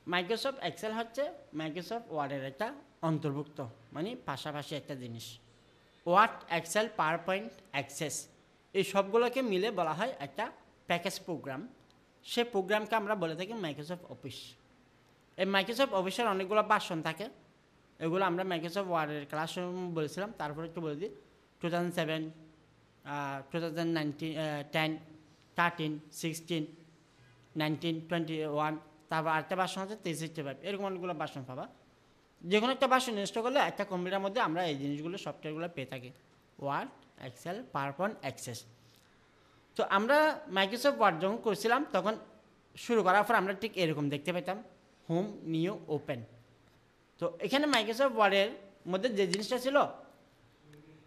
Microsoft Excel হচ্ছে Microsoft ওয়ার্ডের একটা অন্তর্ভুক্ত, মানে পাশাপাশি একটা জিনিস। Word, Excel, PowerPoint, Access, এই সবগুলোকে মিলে বলা হয় একটা প্যাকেজ প্রোগ্রাম। সেই প্রোগ্রামকে আমরা বলে থাকি মাইক্রোসফট অফিস। এই মাইক্রোসফট অফিসের অনেকগুলো ভার্সন থাকে, এগুলো আমরা মাইক্রোসফট ওয়ার্ডের ক্লাস বলেছিলাম। তারপরে একটু বলে দিই, 2007, 2019, 10, 13, 16, 19, 21, তারপর আরেকটা ভার্সন হচ্ছে 365, এরকম অনেকগুলো ভার্সন পাবা। যে কোনো একটা ভার্সন ইনস্টল করলে একটা কম্পিউটারের মধ্যে আমরা এই জিনিসগুলো, সফটওয়্যারগুলো পেয়ে থাকি, Word, Excel, PowerPoint, Access. তো আমরা মাইক্রোসফট ওয়ার্ড যখন করছিলাম তখন শুরু করার পর আমরা ঠিক এরকম দেখতে পেতাম, হোম, নিউ, ওপেন। তো এখানে মাইক্রোসফট ওয়ার্ডের মধ্যে যে জিনিসটা ছিল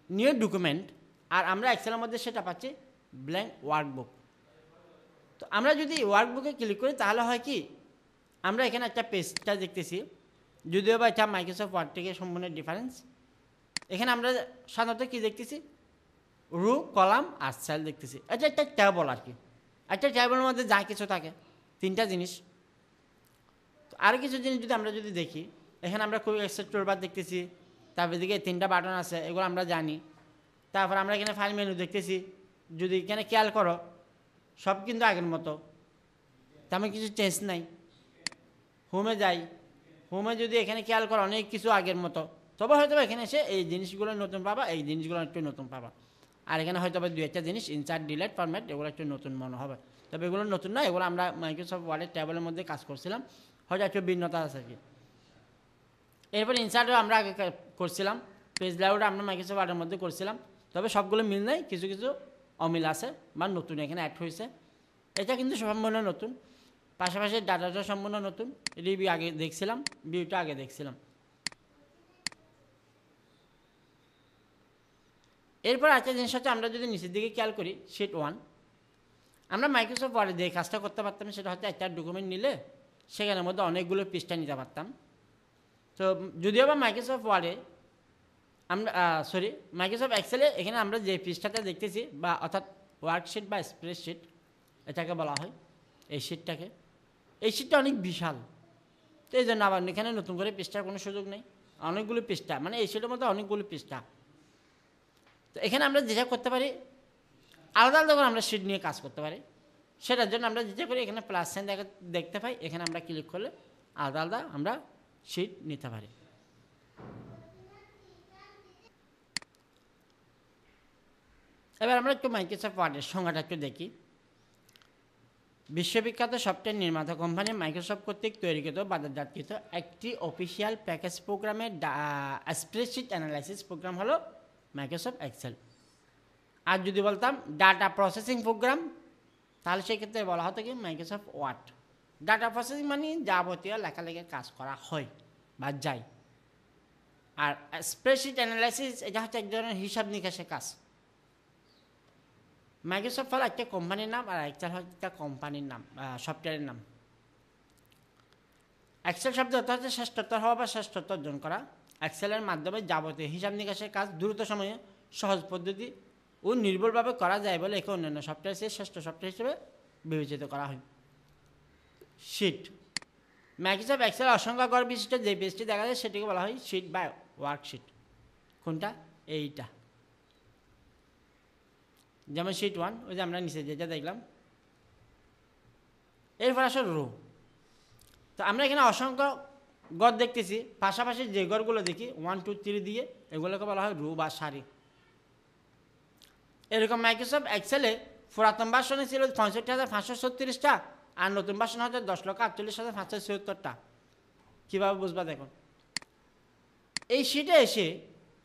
নিউ ডকুমেন্ট, আর আমরা এক্সেলের মধ্যে সেটা পাচ্ছি ব্ল্যাঙ্ক ওয়ার্কবুক। তো আমরা যদি ওয়ার্কবুকে ক্লিক করি তাহলে হয় কি, আমরা এখানে একটা পেজটা দেখতেছি, যদিও বা এটা মাইক্রোসফট ওয়ার্ড থেকে সম্পূর্ণ ডিফারেন্স। এখানে আমরা সাধারণত কী দেখতেছি, রু, কলাম আর সেল দেখতেছি। এটা একটা ট্যাবল আর কি, একটা ট্যাবলের মধ্যে যা কিছু থাকে, তিনটা জিনিস। তো আর কিছু জিনিস আমরা যদি দেখি, এখানে আমরা খুব এক্সেস টুলবার দেখতেছি, তারপর দিকে তিনটা বাটন আছে, এগুলো আমরা জানি। তারপর আমরা এখানে ফাইল মেনু দেখতেছি, যদি এখানে খেয়াল করো সব কিন্তু আগের মতো, তেমন কিছু চেঞ্জ নাই। হোমে যাই, হোমে যদি এখানে খেয়াল করো অনেক কিছু আগের মতো, তবে হয়তো এখানে এসে এই জিনিসগুলো নতুন পাবা, এই জিনিসগুলো একটু নতুন পাবা। আর এখানে হয়তো দু একটা জিনিস ইনসার্ট, ডিলিট, ফরম্যাট, এগুলো একটু নতুন মনে হবে, তবে এগুলো নতুন না, এগুলো আমরা মাইক্রোসফট ওয়ার্ডের ট্যাবলের মধ্যে কাজ করছিলাম, হয়তো একটু ভিন্নতা আছে আর কি। এরপর ইনসার্টও আমরা আগে করছিলাম, পেজ লেআউট আমরা মাইক্রোসফট ওয়ার্ডের মধ্যে করছিলাম, তবে সবগুলো মিল নেই, কিছু কিছু অমিল আছে বা নতুন এখানে অ্যাড হয়েছে। এটা কিন্তু সম্পূর্ণ নতুন, পাশাপাশি ডাটাটা সম্পূর্ণ নতুন। রিভিউ আগে দেখছিলাম, ভিউটা আগে দেখছিলাম। এরপর একটা জিনিস হচ্ছে, আমরা যদি নিচের দিকে খেয়াল করি, শিট 1, আমরা মাইক্রোসফট ওয়ার্ডে যে কাজটা করতে পারতাম সেটা হচ্ছে একটা ডকুমেন্ট নিলে সেখানের মধ্যে অনেকগুলো পৃষ্ঠা নিতে পারতাম। তো যদিও বা মাইক্রোসফট ওয়ার্ডে আমরা মাইক্রোসফট এক্সেলে এখানে আমরা যে পৃষ্ঠাটা দেখতেছি, বা অর্থাৎ ওয়ার্কশিট বা স্প্রেডশিট এটাকে বলা হয়, এই শিটটাকে, এই শিটটা অনেক বিশাল। তো এই জন্য আবার এখানে নতুন করে পৃষ্ঠার কোনো সুযোগ নেই, অনেকগুলো পৃষ্ঠা, মানে এই শিটের মধ্যে অনেকগুলো পৃষ্ঠা। তো এখানে আমরা যেটা করতে পারি, আলাদা আলাদা করে আমরা শিট নিয়ে কাজ করতে পারি। সেটার জন্য আমরা যেটা করি, এখানে প্লাস সাইন দেখতে পাই, এখানে আমরা ক্লিক করলে আলাদা আলাদা আমরা শিট নিতে পারি। এবার আমরা একটু মাইক্রোসফট ওয়ার্ডের সংজ্ঞাটা একটু দেখি। বিশ্ববিখ্যাত সফটওয়্যার নির্মাতা কোম্পানি মাইক্রোসফট কর্তৃক তৈরিকৃত বাজারজাতকৃত একটি অফিসিয়াল প্যাকেজ প্রোগ্রামের স্প্রেডশিট অ্যানালাইসিস প্রোগ্রাম হলো মাইক্রোসফট এক্সেল। আর যদি বলতাম ডাটা প্রসেসিং প্রোগ্রাম, তাহলে সেক্ষেত্রে বলা হতো কি মাইক্রোসফট ওয়ার্ড। ডাটা প্রসেসিং মানে যাবতীয় লেখালেখির কাজ করা হয় বা যায়, আর স্প্রেডশিট অ্যানালাইসিস এটা হচ্ছে এক ধরনের হিসাব নিকাশের কাজ। মাইক্রোসফট হলো একটা কোম্পানির নাম, আর এক্সেল হচ্ছে একটা কোম্পানির নাম, সফটওয়্যারের নাম। এক্সেল শব্দ অর্থ হচ্ছে শ্রেষ্ঠত্ব হওয়া বা শ্রেষ্ঠত্ব অর্জন করা। এক্সেলের মাধ্যমে যাবতীয় হিসাব নিকাশের কাজ দ্রুত সময়ে, সহজ পদ্ধতি ও নির্ভুলভাবে করা যায় বলে একে অন্যান্য সফটওয়্যার চেয়ে শ্রেষ্ঠ সফটওয়্যার হিসেবে বিবেচিত করা হয়। শিট, মাইক্রোসফট এক্সেল অসংখ্য গড় বিশিষ্ট যে পেজটি দেখা যায় সেটিকে বলা হয় শিট বা ওয়ার্কশিট। কোনটা? এইটা। যেমন শিট 1, ওই যে আমরা নিচে যেটা দেখলাম। এরপর আসলে রো। তো আমরা এখানে অসংখ্য গড় দেখতেছি, পাশাপাশি যে গড়গুলো দেখি 1, 2, 3 দিয়ে, এগুলোকে বলা হয় রো বা সারি। এরকম মাইক্রোসফট এক্সেলে পুরাতন ভার্সনে ছিল 65,536টা, আর নতুন ভার্সন হচ্ছে 10,48,574টা। কীভাবে বুঝবা দেখুন, এই শিটে এসে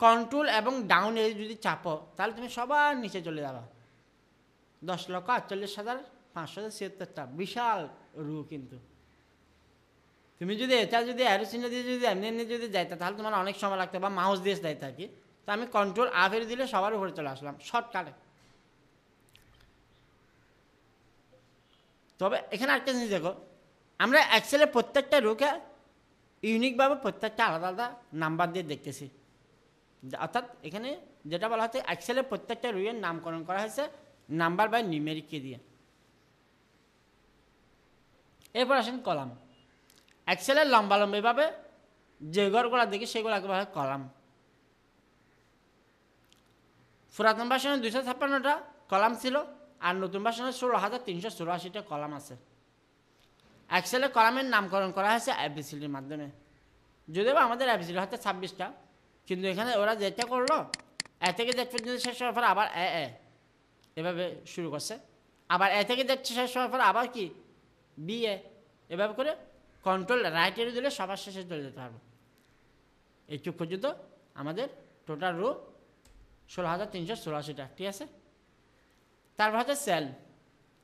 কন্ট্রোল এবং ডাউনে যদি চাপো তাহলে তুমি সবার নিচে চলে যাবা। 10,48,574টা, বিশাল রু। কিন্তু তুমি যদি এটা যদি অ্যারো চিহ্ন দিয়ে যদি এমনি এমনি যদি যাইতে তাহলে তোমার অনেক সময় লাগতো, বা মাউস দিয়ে যাইতে আর কি। তো আমি কন্ট্রোল আফের দিলে সবার উপরে চলে আসলাম শর্টকাটে। তবে এখানে একটা জিনিস দেখো, আমরা এক্সেলের প্রত্যেকটা রুকে ইউনিকভাবে প্রত্যেকটা আলাদা আলাদা নাম্বার দিয়ে দেখতেছি। অর্থাৎ এখানে যেটা বলা হচ্ছে এক্সেলের প্রত্যেকটা রুয়ের নামকরণ করা হয়েছে নাম্বার বা নিউমেরিক কি দিয়ে। এরপর আসেন কলাম। এক্সেলের লম্বালম্বিভাবে যে ঘরগুলো দেখি সেগুলোকে বলা হয় কলাম। পুরাতন ভার্সনে 256টা কলাম ছিল, আর নতুন ভার্সনে 16,384টা কলাম আছে। এক্সেলের কলামের নামকরণ করা হয়েছে এবিসিডির মাধ্যমে। যদিও আমাদের এবিসিডি হচ্ছে 26টা, কিন্তু এখানে ওরা যেটা করলো এ থেকে জেড পর্যন্ত শেষ হওয়ার পর আবার এভাবে শুরু করছে, আবার এ থেকে জেড শেষ হওয়ার পর আবার কি বি এভাবে করে কন্ট্রোল রাইট এর দিলে সবার শেষে চলে যেতে পারবো। এইটুক পর্যন্ত আমাদের টোটাল রো 16,384টা, ঠিক আছে। তারপর হচ্ছে সেল।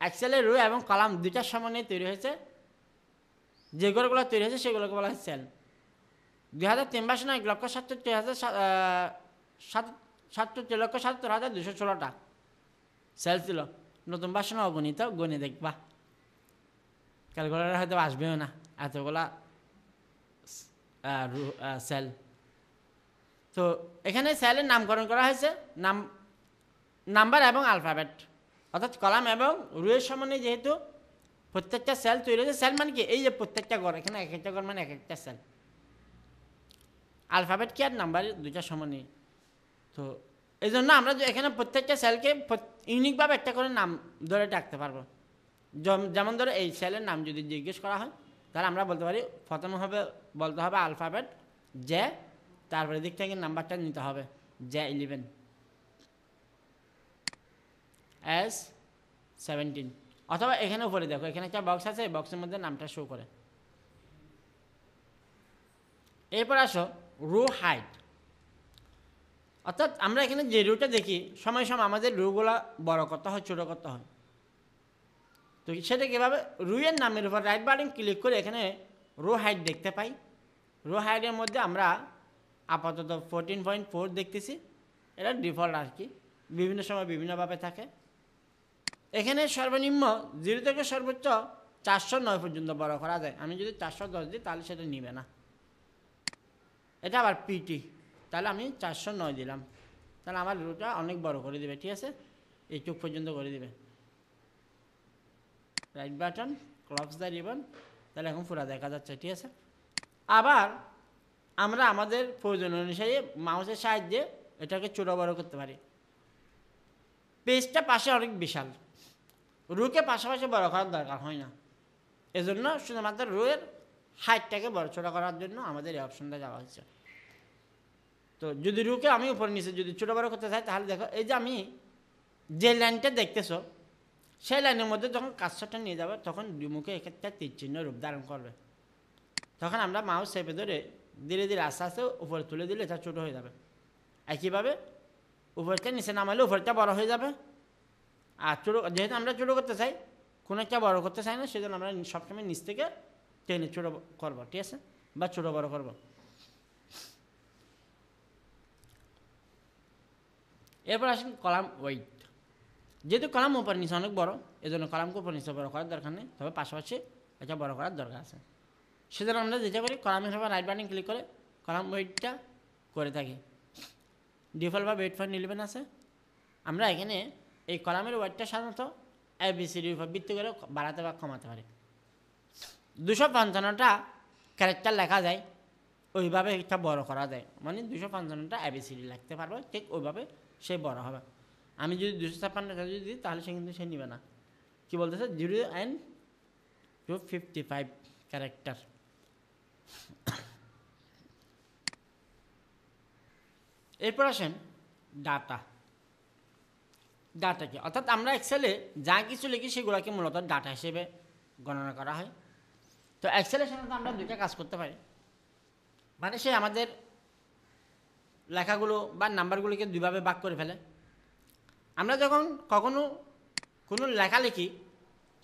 এক্সেলের রো এবং কলাম দুইটার সমন্বয়ে তৈরি হয়েছে। যে ঘরগুলো তৈরি হয়েছে সেগুলোকে বলা হয় সেল। 2003 ভার্সনে 1,77,216টা সেল ছিল। নতুন ভার্সনে অগণিত, গণে দেখবা, ক্যালকুলেটার হয়তো আসবেও না এতগুলা সেল। তো এখানে সেলের নামকরণ করা হয়েছে নাম্বার এবং আলফাবেট, অর্থাৎ কলাম এবং রুয়ের সমন্বয়ে যেহেতু প্রত্যেকটা সেল তৈরি হয়েছে। সেল মানে কি, এই যে প্রত্যেকটা ঘর, এখানে এক একটা ঘর মানে এক একটা সেল। আলফাবেট কি আর নাম্বার দুইটা সমন্বয়ে। তো এই জন্য আমরা এখানে প্রত্যেকটা সেলকে ইউনিকভাবে একটা করে নাম ধরে ডাকতে পারবো। যেমন ধরো এই সেলের নাম যদি জিজ্ঞেস করা হয় তাহলে আমরা বলতে পারি প্রথমে বলতে হবে আলফাবেট জে, তারপরে দিক থেকে নাম্বারটা নিতে হবে J11 S17, অথবা এখানে উপরে দেখো এখানে একটা বক্স আছে, এই বক্সের মধ্যে নামটা শো করে। এরপর আসো রো হাইট, অর্থাৎ আমরা এখানে যে রোটা দেখি সময় সময় আমাদের রোগুলা বড় করতে হয়, ছোটো করতে হয়। তো সেটা কীভাবে, রুয়ের নামের উপর রাইট বাটন ক্লিক করে এখানে রো হাইট দেখতে পাই। রো হাইটের মধ্যে আমরা আপাতত 14.4 দেখতেছি, এটা ডিফল্ট আর কি, বিভিন্ন সময় বিভিন্নভাবে থাকে। এখানে সর্বনিম্ন 0 থেকে সর্বোচ্চ 409 পর্যন্ত বড় করা যায়। আমি যদি 410 দিই তাহলে সেটা নিবে না। এটা আবার পিটি, তাহলে আমি 409 দিলাম, তাহলে আমার রোটা অনেক বড় করে দিবে, ঠিক আছে, এই চোখ পর্যন্ত করে দিবে। Right button clocks the ribbon, তাহলে এখন পুরা দেখা যাচ্ছে, ঠিক আছে। আবার আমরা আমাদের প্রয়োজন অনুসারে মাউসের সাহায্যে এটাকে ছোটো বড় করতে পারি। পেজটা পাশে অনেক বিশাল, রোকে পাশাপাশি বড় করার দরকার হয় না, এজন্য শুধুমাত্র রোয়ের হাইটটাকে বড় ছোটো করার জন্য আমাদের এই অপশনটা দেওয়া হয়েছে। তো যদি রোকে আমি উপরে নিচে যদি ছোটো বড় করতে চাই তাহলে দেখো এই যে আমি যে লাইনটা দেখতেছো সেই লাইনের মধ্যে যখন কাজটা নিয়ে যাবে তখন মুখে একটা তীর চিহ্ন রূপ ধারণ করবে। তখন আমরা মাউস চেপে ধরে ধীরে ধীরে আস্তে আস্তে উপরে তুলে দিলে এটা ছোটো হয়ে যাবে। একইভাবে উপরটা নিচে নামালে উপরটা বড় হয়ে যাবে। আর ছোটো, যেহেতু আমরা ছোটো করতে চাই, কোনো একটা বড় করতে চাই না, সেজন্য আমরা সবসময় নিচ থেকে টেনে ছোটো করবো, ঠিক আছে, বা ছোটো বড় করবো। এরপর আসেন কলাম ওয়েট। যেহেতু কলাম উপর নিচে অনেক বড়, এজন্য কলামকে উপর নিচে বড় করার দরকার নেই, তবে পাশাপাশি এটা বড় করার দরকার আছে। সেজন্য আমরা যেটা করি কলামের উপর রাইট বাটন ক্লিক করে কলাম ওয়েটটা করে থাকি। ডিফল্ট বা 8.11 আছে। আমরা এখানে এই কলামের ওয়েটটা সাধারণত ABCD উপর ভিত্তি করে বাড়াতে বা কমাতে পারি। 255টা ক্যারেক্টার লেখা যায়, ওইভাবে একটা বড় করা যায়, মানে 255টা ABCD লিখতে পারবো, ঠিক ওইভাবে সে বড় হবে। আমি যদি 256টা যদি দিই তাহলে সে কিন্তু সে নিবে না। কী বলতেছে 0 and 255 ক্যারেক্টার। এরপর আসেন ডাটা। ডাটা কি, অর্থাৎ আমরা এক্সেলে যা কিছু লিখি সেগুলোকে মূলত ডাটা হিসেবে গণনা করা হয়। তো এক্সেলের সাথে আমরা দুইটা কাজ করতে পারি, মানে সে আমাদের লেখাগুলো বা নাম্বারগুলোকে দুইভাবে ভাগ করে ফেলে। আমরা যখন কখনো কোনো লেখা লিখি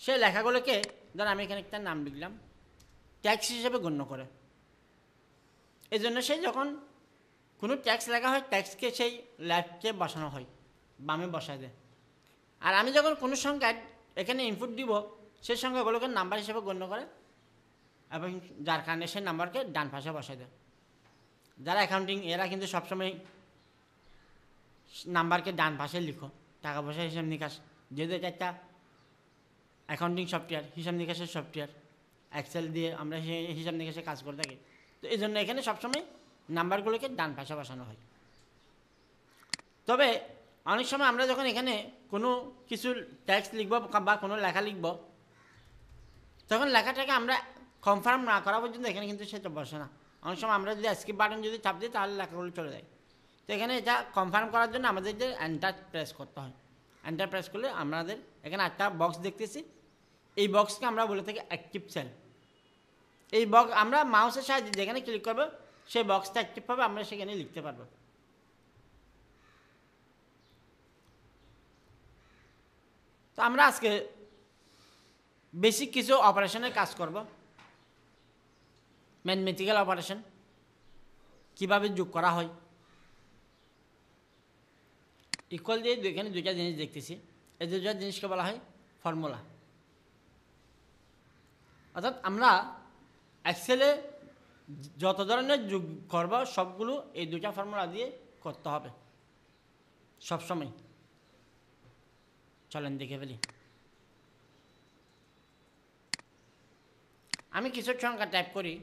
সেই লেখাগুলোকে, ধর আমি এখানে একটা নাম লিখলাম, ট্যাক্স হিসেবে গণ্য করে। এই জন্য সেই যখন কোনো ট্যাক্স লেখা হয় ট্যাক্সকে সেই লেফটে বসানো হয়, বামে বসায় দেয়। আর আমি যখন কোনো সংখ্যা এখানে ইনপুট দিব সেই সংখ্যাগুলোকে নাম্বার হিসেবে গণ্য করে এবং যার কারণে সেই নাম্বারকে ডান পাশে বসায় দেয়। যারা অ্যাকাউন্টিং এরা কিন্তু সবসময় নাম্বারকে ডান পাশে লিখো, টাকা পয়সার হিসাব নিকাশ, যেহেতু এটা একটা অ্যাকাউন্টিং সফটওয়্যার, হিসাব নিকাশের সফটওয়্যার, এক্সেল দিয়ে আমরা হিসাব নিকাশে কাজ করে থাকি। তো এই জন্য এখানে সবসময় নাম্বারগুলোকে ডান পাশে বসানো হয়। তবে অনেক সময় আমরা যখন এখানে কোনো কিছু টেক্সট লিখব বা কোনো লেখা লিখব, তখন লেখাটাকে আমরা কনফার্ম না করা পর্যন্ত এখানে কিন্তু সেটা বসে না। অনেক সময় আমরা যদি স্কিপ বাটন যদি চাপ দিই তাহলে লেখাগুলো চলে যায়। তো এখানে এটা কনফার্ম করার জন্য আমাদের যে এন্টার প্রেস করতে হয়। এন্টার প্রেস করলে আমাদের এখানে একটা বক্স দেখতেছি, এই বক্সকে আমরা বলে থাকি অ্যাক্টিভ সেল। এই বক্স আমরা মাউসের সাহায্যে যেখানে ক্লিক করবো সেই বক্সটা অ্যাক্টিভ হবে, আমরা সেখানে লিখতে পারবো। তো আমরা আজকে বেসিক কিছু অপারেশনের কাজ করব। ম্যাথমেটিক্যাল অপারেশন কিভাবে যোগ করা হয়। ইকুয়াল দিয়ে এখানে দুইটা জিনিস দেখতেছি, এই দুইটা জিনিসকে বলা হয় ফর্মুলা। অর্থাৎ আমরা এক্সেলে যত ধরনের যোগ করব সবগুলো এই দুইটা ফর্মুলা দিয়ে করতে হবে সবসময়। চলেন দেখে ফেলি। আমি কিছু সংখ্যা টাইপ করি,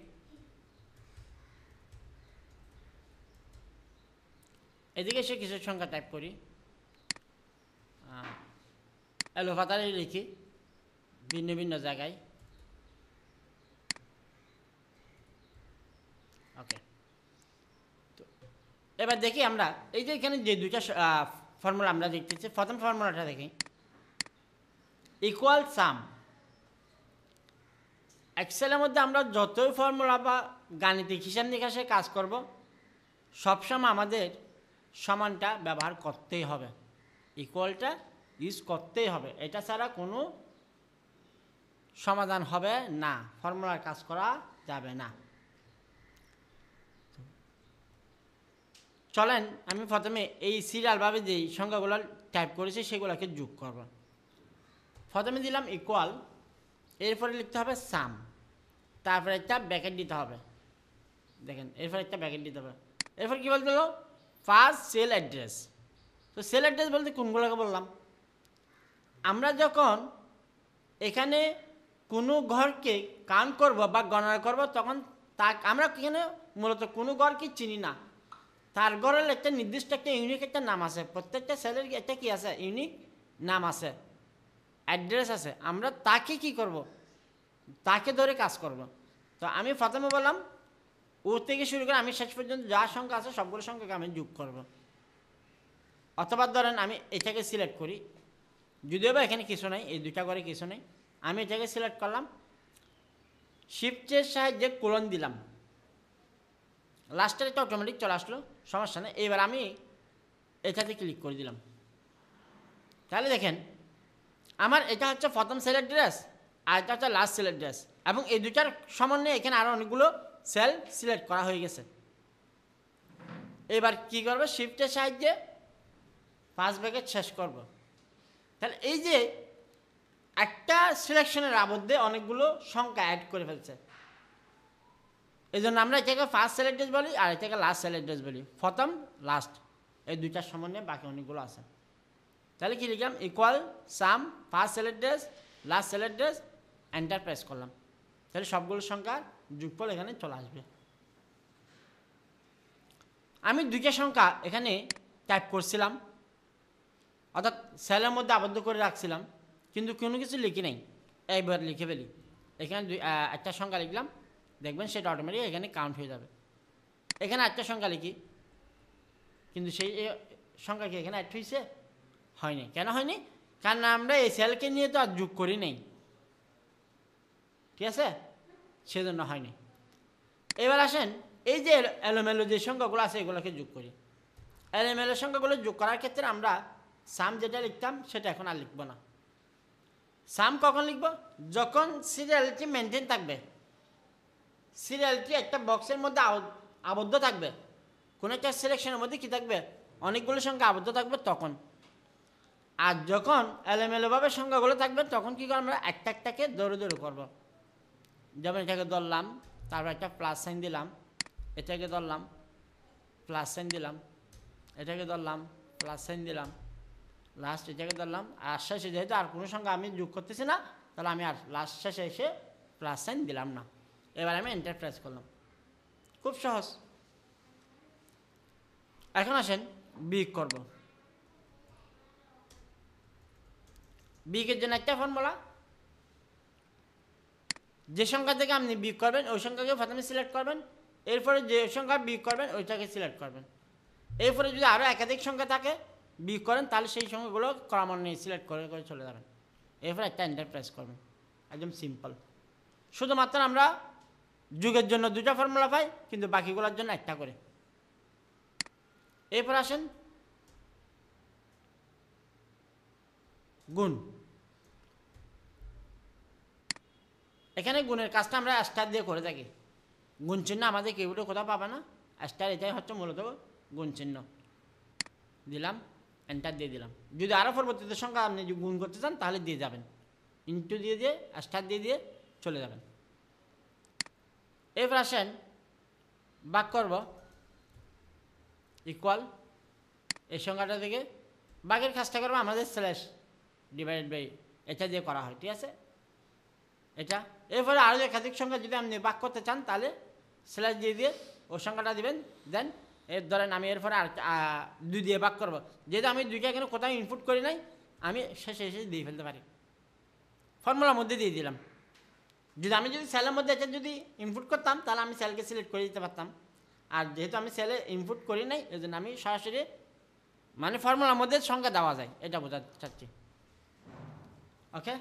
এদিকে সে কিছু সংখ্যা টাইপ করি, এলোপাতারে লিখি ভিন্ন ভিন্ন জায়গায়। ওকে, তো এবার দেখি আমরা এই যে এখানে যে দুইটা ফর্মুলা আমরা দেখতেছি। প্রথম ফর্মুলাটা দেখি, ইকুয়াল সাম। এক্সেলের মধ্যে আমরা যতই ফর্মুলা বা গাণিতিক হিসাব নিকাশে কাজ করব সবসময় আমাদের সমানটা ব্যবহার করতেই হবে, ইকুয়ালটা ইউজ করতেই হবে। এটা ছাড়া কোনো সমাধান হবে না, ফর্মুলার কাজ করা যাবে না। চলেন আমি প্রথমে এই সিরিয়ালভাবে যেই সংখ্যাগুলো টাইপ করেছি সেগুলোকে যোগ করব। প্রথমে দিলাম ইকুয়াল, এরপরে লিখতে হবে সাম, তারপরে একটা ব্র্যাকেট দিতে হবে। দেখেন এরপরে একটা ব্র্যাকেট দিতে হবে। এরপর কী বলতে হলো, ফার্স্ট সেল অ্যাড্রেস। তো সেল অ্যাড্রেস বলতে কোনগুলোকে বললাম, আমরা যখন এখানে কোনো ঘরকে কাউন্ট করব বা গণনা করব তখন আমরা এখানে মূলত কোনো ঘরকে চিনি না, তার ঘরের একটা নির্দিষ্ট একটা ইউনিক একটা নাম আছে, প্রত্যেকটা সেলের একটা কি আছে ইউনিক নাম আছে, অ্যাড্রেস আছে। আমরা তাকে কি করব, তাকে ধরে কাজ করব। তো আমি প্রথমে বললাম ও থেকে শুরু করে আমি শেষ পর্যন্ত যা সংখ্যা আছে সবগুলো সংখ্যাকে আমি যোগ করব। অথবা ধরেন আমি এটাকে সিলেক্ট করি, যদিও বা এখানে কিছু নাই, এই দুইটা ঘরে কিছু নেই, আমি এটাকে সিলেক্ট করলাম, শিফটের সাহায্যে কোলন দিলাম, লাস্টের একটা অটোমেটিক চলে আসলো, সমস্যা নেই। এবার আমি এটাতে ক্লিক করে দিলাম, তাহলে দেখেন আমার এটা হচ্ছে প্রথম সেল অ্যাড্রেস আর এটা হচ্ছে লাস্ট সেল অ্যাড্রেস, এবং এই দুটার সমন্বয়ে এখানে আরও অনেকগুলো সেল সিলেক্ট করা হয়ে গেছে। এবার কি করব, শিফটের সাহায্যে ফার্স্ট ব্র্যাকেট শেষ করব। তাহলে এই যে একটা সিলেকশনের আবদ্ধে অনেকগুলো সংখ্যা অ্যাড করে ফেলছে, এই জন্য আমরা এটাকে ফার্স্ট সেল অ্যাড্রেস বলি আর এটাকে লাস্ট সেল অ্যাড্রেস বলি। প্রথম লাস্ট এই দুইটার সমন্বয়ে বাকি অনেকগুলো আছে। তাহলে কি লিখলাম, ইকুয়াল সাম first sell address last sell address, enter press করলাম, তাহলে সবগুলো সংখ্যার যোগফল এখানে চলে আসবে। আমি দুইটা সংখ্যা এখানে টাইপ করছিলাম, অর্থাৎ সেলের মধ্যে আবদ্ধ করে রাখছিলাম, কিন্তু কোনো কিছু লিখি নাই, একবার লিখে ফেলি। এখানে একটা সংখ্যা লিখলাম, দেখবেন সেটা অটোমেটিক এখানে কাউন্ট হয়ে যাবে। এখানে একটা সংখ্যা লিখি, কিন্তু সেই সংখ্যা কি এখানে অ্যাড হয়েছে? হয়নি। কেন হয়নি? কারণ আমরা এই সেলকে নিয়ে তো আর যোগ করি নাই, ঠিক আছে, সেজন্য হয়নি। এবার আসেন এই যে এলোমেলো যে সংখ্যাগুলো আছে এগুলোকে যোগ করি। এলোমেলো সংখ্যাগুলো যোগ করার ক্ষেত্রে আমরা সাম যেটা লিখতাম সেটা এখন আর লিখব না। সাম কখন লিখব? যখন সিরিয়ালিটি মেনটেন থাকবে, সিরিয়ালিটি একটা বক্সের মধ্যে আবদ্ধ থাকবে, কোনো একটা সিলেকশনের মধ্যে কি থাকবে, অনেকগুলো সংখ্যা আবদ্ধ থাকবে তখন। আর যখন এলোমেলোভাবে সংখ্যাগুলো থাকবে তখন কী করবো, আমরা একটা একটাকে দৌড়ে দৌড়ে করবো। যেমন এটাকে ধরলাম, তারপর একটা প্লাস সাইন দিলাম, এটাকে ধরলাম প্লাস সাইন দিলাম, এটাকে ধরলাম প্লাস সাইন দিলাম, লাস্ট এটাকে ধরলাম, আর শেষে যেহেতু আর কোনো সংখ্যা আমি যোগ করতেছি না, তাহলে আমি আর লাস্ট শেষে এসে প্লাস সাইন দিলাম না। এবার আমি এন্টার প্রেস করলাম। খুব সহজ। এখন আসেন বিয়োগ করব। বিয়োগের জন্য একটা ফর্মুলা, যে সংখ্যা থেকে আপনি বিয়োগ করবেন ওই সংখ্যাকে প্রথমে সিলেক্ট করবেন, এরপরে যে সংখ্যা বিয়োগ করবেন ওইটাকে সিলেক্ট করবেন। এরপরে যদি আরও একাধিক সংখ্যা থাকে বিয়োগ করেন তাহলে সেই সংখ্যাগুলো ক্রমান্বয়ে সিলেক্ট করে করে চলে যাবেন। এরপর একটা এন্টার প্রেস করবেন। একদম সিম্পল। শুধুমাত্র আমরা যুগের জন্য দুটো ফর্মুলা পাই, কিন্তু বাকিগুলোর জন্য একটা করে। এরপর আসেন গুণ। এখানে গুণের কাজটা আমরা স্টার দিয়ে করে থাকি। গুণ চিহ্ন আমাদের কেউ কোথাও পাবে না, স্টার এটাই হচ্ছে মূলত গুণ চিহ্ন। দিলাম, এন্টার দিয়ে দিলাম। যদি আরও পরবর্তীতে সংখ্যা আপনি গুণ করতে চান তাহলে দিয়ে যাবেন, ইন্টু দিয়ে দিয়ে স্টার দিয়ে দিয়ে চলে যাবেন। এরপর আসেন ভাগ করব, ইকুয়াল এই সংখ্যাটা থেকে ভাগের কাজটা করবো আমাদের স্ল্যাশ ডিভাইডেড বাই এটা দিয়ে করা হয়, ঠিক আছে এটা। এরপরে আরও একাধিক সংখ্যা যদি আপনি ভাগ করতে চান তাহলে স্ল্যাশ দিয়ে দিয়ে ওই সংখ্যাটা দিবেন। দেন এর ধরেন আমি এরপরে আর 2 দিয়ে ভাগ করবো, যেহেতু আমি 2টা এখানে কোথাও ইনপুট করি নাই, আমি শেষে এসে দিয়ে ফেলতে পারি। ফর্মুলার মধ্যে দিয়ে দিলাম। যদি সেলের মধ্যে এটা যদি ইনপুট করতাম তাহলে আমি সেলকে সিলেক্ট করে দিতে পারতাম, আর যেহেতু আমি সেলে ইনপুট করি নাই এই জন্য আমি সরাসরি মানে ফর্মুলার মধ্যে সংখ্যা দেওয়া যায় এটা বোঝাতে চাচ্ছি। ওকে,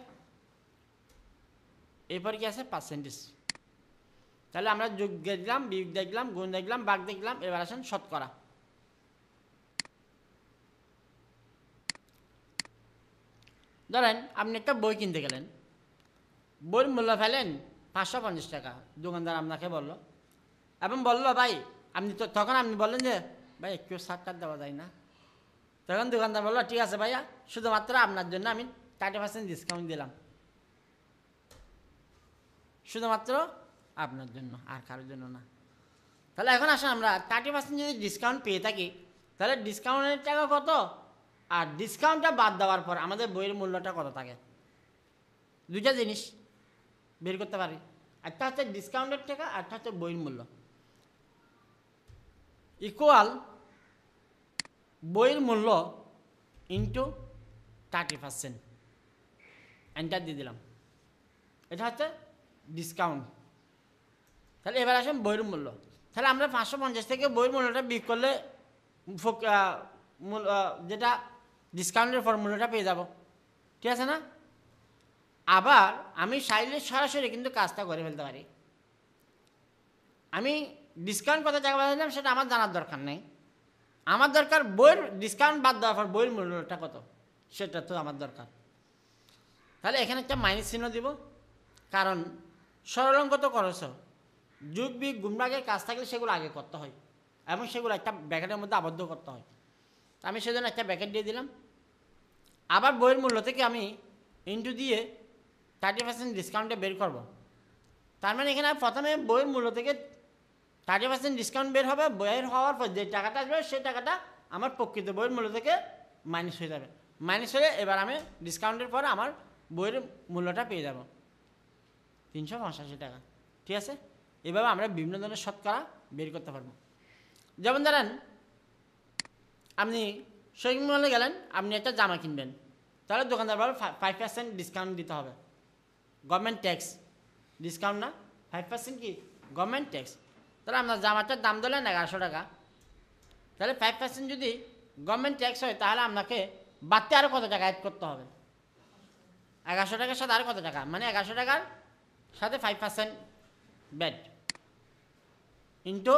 এরপর কি আছে পার্সেন্টেজ। তাহলে আমরা যোগ দেখলাম, বিয়োগ দেখলাম, গুণ দেখলাম, ভাগ দেখলাম। এবার আসেন শতকরা। ধরেন আপনি একটা বই কিনতে গেলেন, বইয়ের মূল্য ফেলেন 550 টাকা, দোকানদার আপনাকে বলল এবং বলল ভাই আপনি তো তখন আপনি বললেন যে ভাই একটু ছাড় দেওয়া যায় না। তখন দোকানদার বললো ঠিক আছে ভাইয়া, শুধুমাত্র আপনার জন্য আমি 30% ডিসকাউন্ট দিলাম, শুধুমাত্র আপনার জন্য, আর কারোর জন্য না। তাহলে এখন আসেন আমরা 30% যদি ডিসকাউন্ট পেয়ে থাকি তাহলে ডিসকাউন্টের টাকা কত, আর ডিসকাউন্টটা বাদ দেওয়ার পর আমাদের বইয়ের মূল্যটা কত থাকে, দুইটা জিনিস বের করতে পারি। একটা হচ্ছে ডিসকাউন্টের টাকা, একটা হচ্ছে বইয়ের মূল্য। ইকুয়াল বইয়ের মূল্য ইন্টু 30%, এন্টার দিয়ে দিলাম। এটা হচ্ছে ডিসকাউন্ট। তাহলে এবার আসেন বইয়ের মূল্য। তাহলে আমরা 550 থেকে বইয়ের মূল্যটা বিয়োগ করলে যেটা ডিসকাউন্টের ফর্মুলাটা পেয়ে যাব, ঠিক আছে না। আবার আমি চাইলে সরাসরি কিন্তু কাজটা করে ফেলতে পারি। আমি ডিসকাউন্ট কত টাকা বাদ সেটা আমার জানার দরকার নেই, আমার দরকার বইয়ের ডিসকাউন্ট বাদ দেওয়ার পর বইয়ের মূল্যটা কত সেটা তো আমার দরকার। তাহলে এখানে একটা মাইনাস চিহ্ন দিব, কারণ সরল অঙ্ক তো করছ, যোগ বিয়োগ গুণ ভাগের কাজ থাকলে সেগুলো আগে করতে হয় এবং সেগুলো একটা ব্র্যাকেটের মধ্যে আবদ্ধ করতে হয়। আমি সেজন্য একটা ব্র্যাকেট দিয়ে দিলাম। আবার বইয়ের মূল্য থেকে আমি ইন্টু দিয়ে 30% ডিসকাউন্টে বের করব। তার মানে এখানে প্রথমে বইয়ের মূল্য থেকে 30% ডিসকাউন্ট বের হবে, বইয়ের হওয়ার পর যে টাকাটা আসবে সেই টাকাটা আমার প্রকৃত বইয়ের মূল্য থেকে মাইনাস হয়ে যাবে। মাইনাস হয়ে এবার আমি ডিসকাউন্টের পরে আমার বইয়ের মূল্যটা পেয়ে যাব 385 টাকা, ঠিক আছে। এভাবে আমরা বিভিন্ন ধরনের শতকরা বের করতে পারবো। যেমন ধরেন আপনি শপিং মলে গেলেন, আপনি একটা জামা কিনবেন, তাহলে দোকানদার বলে 5% ডিসকাউন্ট দিতে হবে, গভর্নমেন্ট ট্যাক্স, ডিসকাউন্ট না 5% কি গভর্নমেন্ট ট্যাক্স। তাহলে আপনার জামাটার দাম ধরলেন 1100 টাকা, তাহলে 5% যদি গভর্নমেন্ট ট্যাক্স হয় তাহলে আপনাকে বাড়তে আরও কত টাকা অ্যাড করতে হবে, 1100 টাকার সাথে আরও কত টাকা, মানে 1100 টাকার সাথে 5% ব্যাট ইন্টু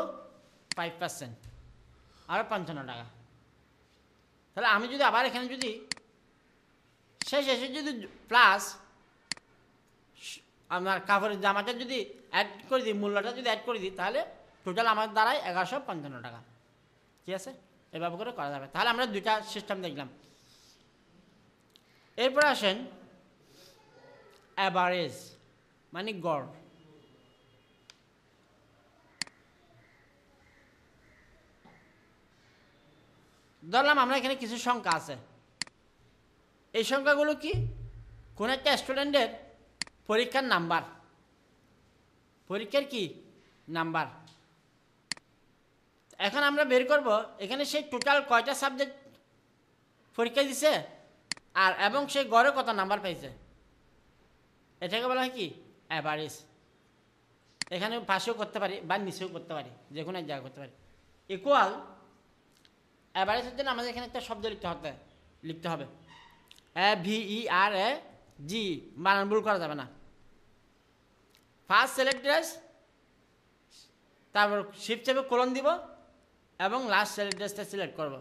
5% আরও 55 টাকা। তাহলে আমি যদি আবার এখানে যদি শেষে যদি প্লাস আপনার কাপড়ের জামাটা যদি অ্যাড করে দিই, মূল্যটা যদি অ্যাড করে দিই তাহলে টোটাল আমার দাঁড়ায় 1155 টাকা, ঠিক আছে। এভাবে করে করা যাবে। তাহলে আমরা দুইটা সিস্টেম দেখলাম। এরপর আসেন অ্যাভারেজ মানে গড়। ধরলাম আমরা এখানে কিছু সংখ্যা আছে, এই সংখ্যাগুলো কি কোন একটা স্টুডেন্টের পরীক্ষার নাম্বার, পরীক্ষার কি নাম্বার। এখন আমরা বের করব এখানে সেই টোটাল কয়টা সাবজেক্ট পরীক্ষা দিছে আর এবং সেই গড়ে কত নাম্বার পাইছে, এটাকে বলা হয় কি অ্যাভারেজ। এখানে পাশেও করতে পারি বা নিচেও করতে পারি, যে কোনো এক জায়গায় করতে পারি। ইকুয়াল অ্যাভারেজের জন্য আমাদের এখানে একটা শব্দ লিখতে হবে AVERAG, বানান ভুল করা যাবে না। ফার্স্ট সিলেক্ট ড্রেস, তারপর শিফট চেপে কোলন দিব এবং লাস্ট সিলেক্ট ড্রেসটা সিলেক্ট করব,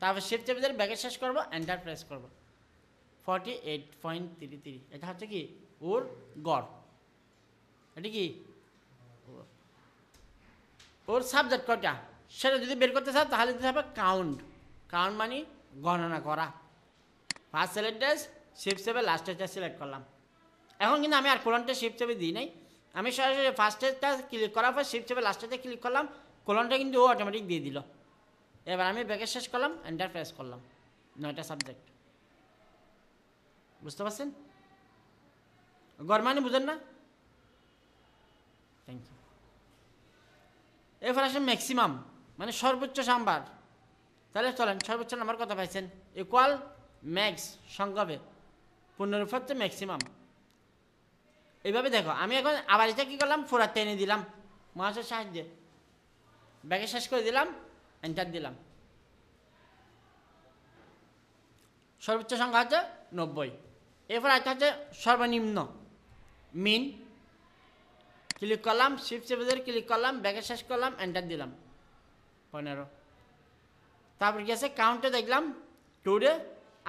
তারপর শিফট চেপে দিয়ে ব্যাকেট শেষ করব, এন্টার প্রেস করব। 48.33, এটা হচ্ছে কি ওর গড়। এটা কি ওর সাবজেক্ট কয়টা সেটা যদি বের করতে চাও তাহলে দিতে হবে কাউন্ট। কাউন্ট মানে গণনা করা। ফার্স্ট সিলেক্ট ড্রেস, শিফট চেপে লাস্টেরটা সিলেক্ট করলাম। এখন কিন্তু আমি আর কোলনটা শিফট চেপে দিই নাই, আমি সরাসরি ফার্স্টেরটা ক্লিক করার পর শিফট চেপে লাস্টেরটা ক্লিক করলাম, কোলনটা কিন্তু ও অটোমেটিক দিয়ে দিল। এবার আমি ব্যাকেট শেষ করলাম, এন্টার প্রেস করলাম। 9টা সাবজেক্ট। বুঝতে পারছেন? গড় মানে বুঝেন না? Thank you. এরপর আসেন ম্যাক্সিমাম, মানে সর্বোচ্চ নাম্বার। তাহলে চলেন সর্বোচ্চ নাম্বার কত পাইছেন, ইকুয়াল ম্যাক্স সংখ্যাবে 15 হচ্ছে ম্যাক্সিমাম। এইভাবে দেখো, আমি এখন আবার এটা কী করলাম, ফোরার টেনে দিলাম মাউসের সাহায্যে, ব্যাগে শেষ করে দিলাম, এন্টার দিলাম। সর্বোচ্চ সংখ্যা হচ্ছে 90। এরপর একটা হচ্ছে সর্বনিম্ন মিন, ক্লিক করলাম, শিফট চেপে ধরে ক্লিক করলাম, ব্যাগে শেষ করলাম, এন্টার দিলাম 15। তারপর গেছে কাউন্টে দেখলাম টুডে,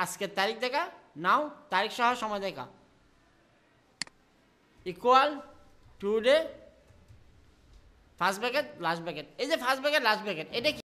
আজকের তারিখ দেখা, নাও তারিখ সহ সময় দেখা, equal today first bracket last bracket. এই যে ফার্স্ট ব্র্যাকেট লাস্ট ব্র্যাকেট, এটা কি?